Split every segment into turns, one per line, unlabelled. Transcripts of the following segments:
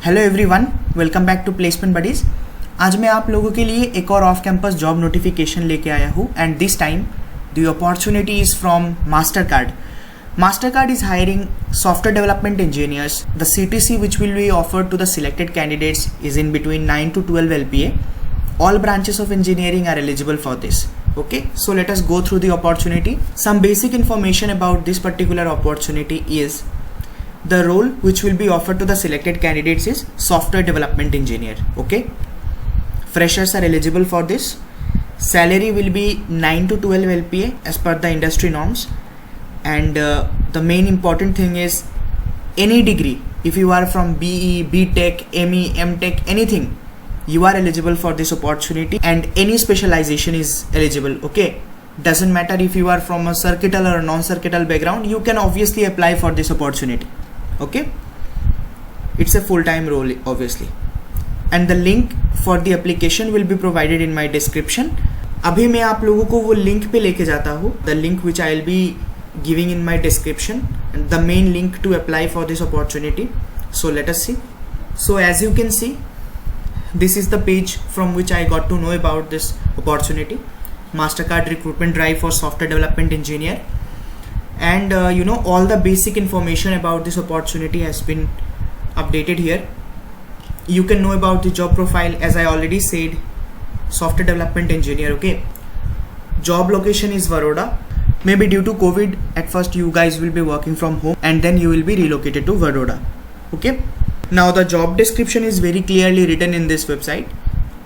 Hello everyone, welcome back to placement buddies. आज मैं आप लोगों के लिए एक और ऑफ कैंपस जॉब नोटिफिकेशन लेके आया हूँ and this time the opportunity is from Mastercard. Mastercard is hiring software development engineers. The CTC which will be offered to the selected candidates is in between 9 to 12 LPA. All branches of engineering are eligible for this. Okay, so let us go through the opportunity. Some basic information about this particular opportunity is the role which will be offered to the selected candidates is software development engineer. Okay, freshers are eligible for this. Salary will be 9 to 12 LPA as per the industry norms. And the main important thing is any degree, if you are from BE, BTech, ME, MTech, anything, you are eligible for this opportunity, and any specialization is eligible. Okay, doesn't matter if you are from a circuital or a non-circuital background, you can obviously apply for this opportunity. Okay, it's a full-time role obviously, and the link for the application will be provided in my description. अभी मैं आप लोगों को वो link पे लेके जाता हूँ, the link which I will be giving in my description, and the main link to apply for this opportunity. So let us see. So as you can see, this is the page from which I got to know about this opportunity, Mastercard recruitment drive for software development engineer. And all the basic information about this opportunity has been updated here. You can know about the job profile. As I already said, software development engineer. Okay, job location is Vadodara. Maybe due to COVID, at first you guys will be working from home and then you will be relocated to Vadodara. Okay. Now the job description is very clearly written in this website.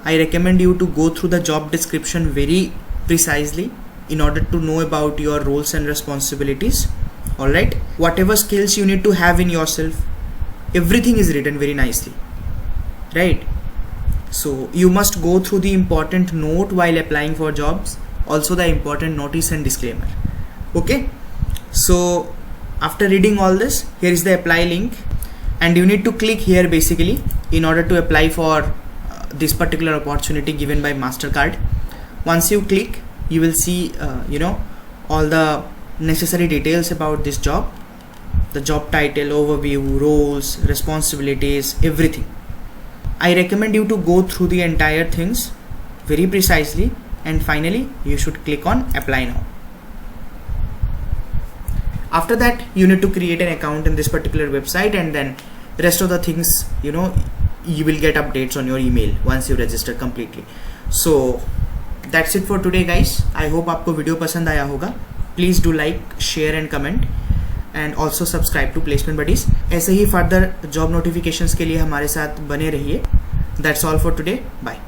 I recommend you to go through the job description very precisely in order to know about your roles and responsibilities. Alright. Whatever skills you need to have in yourself, everything is written very nicely. Right. So you must go through the important note while applying for jobs. Also the important notice and disclaimer. Okay, so after reading all this, here is the apply link, and you need to click here basically in order to apply for this particular opportunity given by Mastercard. Once you click, you will see all the necessary details about this job, the job title, overview, roles, responsibilities, everything. I recommend you to go through the entire things very precisely, and finally you should click on apply now. After that, you need to create an account in this particular website, and then rest of the things you will get updates on your email once you register completely. So that's it for today guys. I hope आपको video पसंद आया होगा. Please do like, share and comment, and also subscribe to Placement Buddies. ऐसे ही further job notifications के लिए हमारे साथ बने रहिए. That's all for today. Bye.